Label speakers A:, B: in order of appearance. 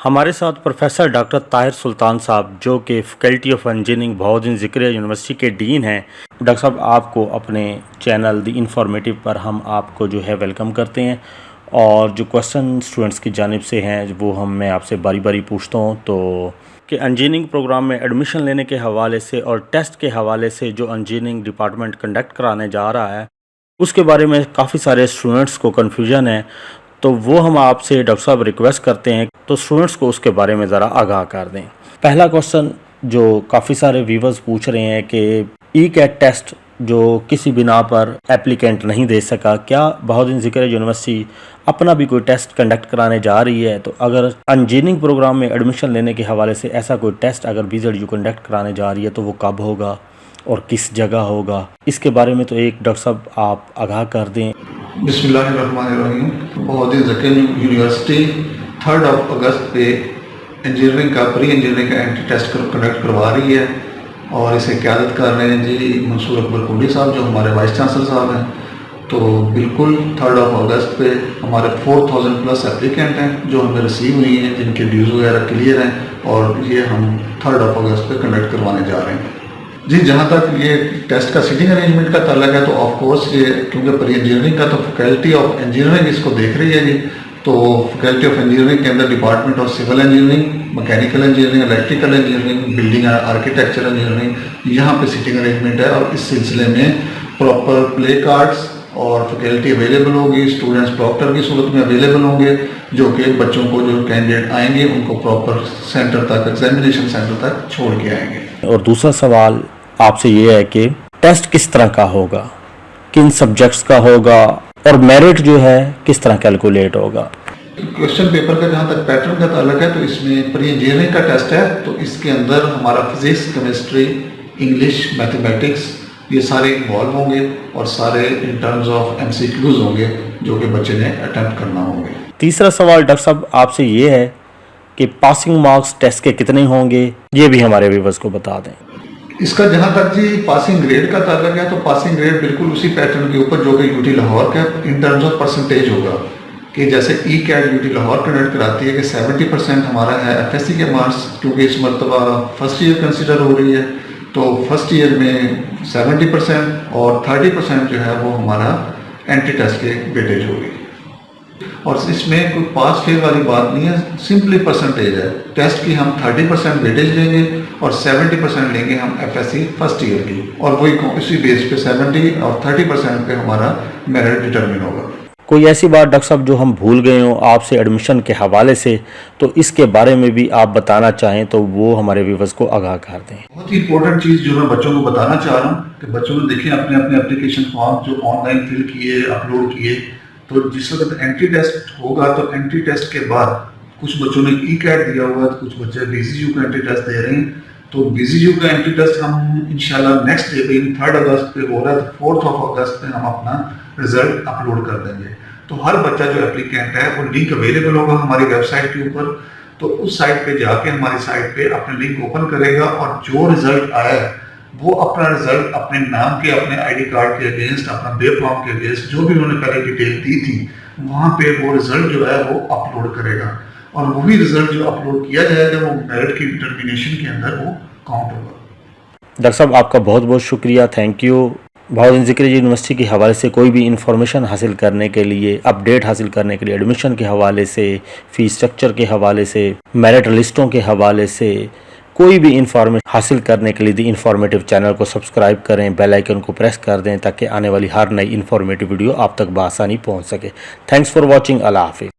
A: ہمارے ساتھ professor doctor Tahir سلطان صاحب جو کہ faculty of engineering Bahauddin Zakariya university کے ڈین ہیں۔ ڈاکٹر صاحب آپ کو اپنے چینل دی انفارمیٹیو پر ہم آپ کو جو ہے ویلکم کرتے ہیں، اور جو کوسچن اسٹوڈنٹس کی جانب سے ہیں وہ میں آپ سے باری باری پوچھتا ہوں تو کہ انجینئرنگ پروگرام میں ایڈمیشن لینے کے حوالے سے اور ٹیسٹ کے حوالے سے جو انجینئرنگ ڈپارٹمنٹ کنڈکٹ کرانے جا رہا ہے اس کے بارے میں کافی سارے اسٹوڈنٹس کو کنفیوژن ہے، تو وہ ہم آپ سے ڈاکٹر صاحب ریکویسٹ کرتے ہیں تو اسٹوڈنٹس کو اس کے بارے میں ذرا آگاہ کر دیں۔ پہلا کوسچن جو کافی سارے ویورز پوچھ رہے ہیں کہ ای کیٹ ٹیسٹ جو کسی بنا پر اپلیکینٹ نہیں دے سکا، کیا بہاؤالدین ذکریہ یونیورسٹی اپنا بھی کوئی ٹیسٹ کنڈکٹ کرانے جا رہی ہے؟ تو اگر انجینئرنگ پروگرام میں ایڈمیشن لینے کے حوالے سے ایسا کوئی ٹیسٹ اگر BZU کنڈکٹ کرانے جا رہی ہے تو وہ کب ہوگا اور کس جگہ ہوگا؟ اس کے بارے میں تو ایک ڈاکٹر صاحب آپ آگاہ کر دیں۔
B: بسم اللہ الرحمن الرحیم۔ بہاؤالدین ذکریہ یونیورسٹی 3 اگست پہ انجینئرنگ کا پری انجینئرنگ کا اینٹری ٹیسٹ کنڈکٹ کروا رہی ہے، اور اسے قیادت کر رہے ہیں جی منصور اکبر کوہلی صاحب جو ہمارے وائس چانسلر صاحب ہیں۔ تو بالکل 3 اگست پہ ہمارے 4000+ اپلیکینٹ ہیں جو ہمیں ریسیو ہوئی ہیں، جن کے ڈیوز وغیرہ کلیئر ہیں، اور یہ ہم 3 اگست پہ کنڈکٹ کروانے جا رہے ہیں۔ جی جہاں تک یہ ٹیسٹ کا سیٹنگ ارینجمنٹ کا تعلق ہے تو آف کورس یہ کیونکہ پری انجینئرنگ کا تو فیکلٹی آف انجینئرنگ اس کو دیکھ رہی ہے جی، تو فیکلٹی آف انجینئرنگ کے اندر department of civil engineering, mechanical engineering, electrical engineering, building architecture engineering, یہاں پہ سیٹنگ ارینجمنٹ ہے، اور اس سلسلے میں پراپر پلے کارڈز اور فیکلٹی اویلیبل ہوگی، اسٹوڈنٹس پراکٹر کی صورت میں اویلیبل ہوں گے، جو کہ بچوں کو جو کینڈیڈیٹ آئیں گے ان کو پراپر سینٹر تک، ایگزامینیشن سینٹر تک چھوڑ کے آئیں گے۔
A: اور دوسرا سوال آپ سے یہ ہے کہ ٹیسٹ کس طرح کا ہوگا، کن سبجیکٹس کا ہوگا، اور میرٹ جو ہے کس طرح کیلکولیٹ ہوگا؟
B: کوشچن پیپر کا جہاں تک پیٹرن کا تعلق ہے تو اس میں پری انجینئرنگ کا ٹیسٹ ہے، تو اس کے اندر ہمارا فزکس، کیمسٹری، انگلش، میتھمیٹکس یہ سارے انوالو ہوں گے، اور سارے ان ٹرمز آف MCQs ہوں گے جو کہ بچے نے اٹیمپٹ کرنا ہوں گے۔
A: تیسرا سوال ڈاکٹر صاحب آپ سے یہ ہے کہ پاسنگ مارکس ٹیسٹ کے کتنے ہوں گے، یہ بھی ہمارے ویورز کو بتا دیں۔
B: اس کا جہاں تک جی پاسنگ گریڈ کا تعلق ہے تو پاسنگ گریڈ بالکل اسی پیٹرن کے اوپر جو کہ UT لاہور کا ان ٹرمز آف پرسنٹیج ہوگا، کہ جیسے ای کیٹ UT لاہور کنڈکٹ کراتی ہے کہ 70% ہمارا ہے FSC کے مارکس، کیونکہ اس مرتبہ فرسٹ ایئر کنسیڈر ہو رہی ہے، تو فرسٹ ایئر میں 70% اور 30% جو ہے وہ ہمارا اینٹری ٹیسٹ کے ویٹیج ہوگی، اور اس میں کوئی پاس فیل والی بات نہیں ہے، سمپلی پرسنٹیج ہے۔ ٹیسٹ کی ہم 30% ویٹیج لیں گے اور 70% لیں گے ہم FSC فرسٹ ایئر کی، اور وہی اسی بیس پہ 70 اور 30% پہ ہمارا میرٹ ڈٹرمن ہوگا۔
A: کوئی ایسی بات ڈاکٹر صاحب جو ہم بھول گئے ہوں آپ سے ایڈمیشن کے حوالے سے، تو اس کے بارے میں بھی آپ بتانا چاہیں تو وہ ہمارے ویورز کو آگاہ کر دیں۔
B: بہت ہی امپورٹنٹ چیز جو میں بچوں کو بتانا چاہ رہا ہوں کہ بچوں نے دیکھیں اپنے اپلیکیشن فارم جو آن لائن فل کیے، اپلوڈ کیے، تو جس وقت انٹری ٹیسٹ ہوگا تو انٹری ٹیسٹ کے بعد کچھ بچوں نے ای کیٹ دیا ہوا ہے، کچھ بچے BZU کا انٹری ٹیسٹ دے رہے ہیں، تو BZU کا انٹری ٹیسٹ ہم انشاءاللہ نیکسٹ ڈے پہ 3 اگست پہ ہو رہا ہے، تو 4 اگست پہ ہم اپنا رزلٹ اپلوڈ کر دیں گے۔ تو ہر بچہ جو اپلیکینٹ ہے وہ لنک اویلیبل ہوگا ہماری ویب سائٹ کے اوپر، تو اس سائٹ پہ جا کے ہماری سائٹ پہ اپنے لنک اوپن کرے گا، اور جو رزلٹ آیا ہے وہ اپنا رزلٹ اپنے نام کے، اپنے ID کارڈ کے اگینسٹ، اپنا بے فارم کے اگینسٹ جو بھی انہوں نے پہلے ڈیٹیل دی تھی وہاں پہ وہ رزلٹ جو ہے وہ اپلوڈ کرے گا، اور وہی رزلٹ جو اپلوڈ کیا جائے گا وہ میرٹ کی ڈٹرمنیشن کے اندر وہ کاؤنٹ ہوگا۔
A: ڈاکٹر صاحب آپ کا بہت بہت شکریہ، thank you. Bahauddin Zakariya university کے حوالے سے کوئی بھی انفارمیشن حاصل کرنے کے لیے، اپڈیٹ حاصل کرنے کے لیے، ایڈمیشن کے حوالے سے، فیس اسٹرکچر کے حوالے سے، میرٹ لسٹوں کے حوالے سے، کوئی بھی انفارمیشن حاصل کرنے کے لیے دی انفارمیٹیو چینل کو سبسکرائب کریں، بیل آئیکن کو پریس کر دیں تاکہ آنے والی ہر نئی انفارمیٹیو ویڈیو آپ تک بآسانی پہنچ سکے۔ تھینکس فار واچنگ، اللہ حافظ۔